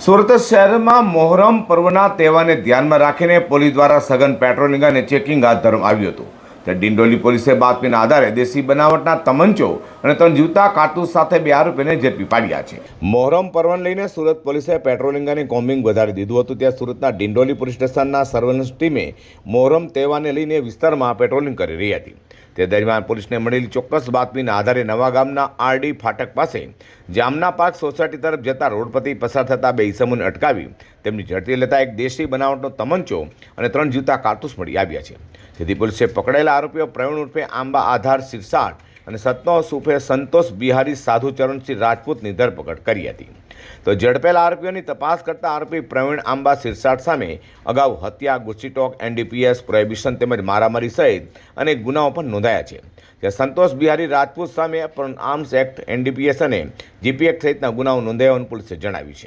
સુરત શહેરમાં મોહરમ પર્વના તહેવારને ધ્યાનમાં રાખીને પોલીસ દ્વારા સઘન પેટ્રોલિંગ અને ચેકિંગ હાથ ધરવામાં આવ્યું હતું. ત્યારે ડિંડોલી પોલીસે બાતમીના આધારે દેશી બનાવટના તમંચો અને 3 જીવતા કારતૂસ સાથે 2 આરોપીને ઝડપી પાડ્યા છે. મોહરમ પર્વને લઈને સુરત પોલીસે પેટ્રોલિંગ અને કોમ્બિંગ વધારી દીધું હતું. ત્યાં સુરતના ડિંડોલી પોલીસ સ્ટેશનના સર્વેલન્સ ટીમે મોહરમ તહેવારને લઈને વિસ્તારમાં પેટ્રોલિંગ કરી રહી હતી. તે દરમિયાન પોલીસને મળેલી ચોક્કસ બાતમીના આધારે નવા ગામના આરડી ફાટક પાસે જામના પાર્ક સોસાયટી તરફ જતા રોડ પરથી પસાર થતા 2 ઈસમોને અટકાવી તેમની ઝડપી લેતા એક દેશી બનાવટનો તમંચો અને 3 જીવતા કારતૂસ મળી આવ્યા છે. જેથી પોલીસે પકડાયેલા આરોપીઓ પ્રવીણ ઉર્ફે આંબા આધાર સિરસાટ અને સતનોસ ઉર્ફે સંતોષ બિહારી સાધુ ચરણસિંહ રાજપૂતની ધરપકડ કરી હતી. તો ઝડપેલા આરોપીઓની તપાસ કરતા આરોપી પ્રવીણ આંબા સિરસાટ સામે અગાઉ હત્યા, ગુસ્સીટોક, એનડીપીએસ, પ્રોહિબિશન તેમજ મારામારી સહિત અનેક ગુનાઓ પણ નોંધાયા છે. જે સંતોષ બિહારી રાજપૂત સામે પણ આર્મ્સ એક્ટ, એનડીપીએસ અને જીપી એક્ટ સહિતના ગુનાઓ નોંધાયાનું પોલીસે જણાવ્યું છે.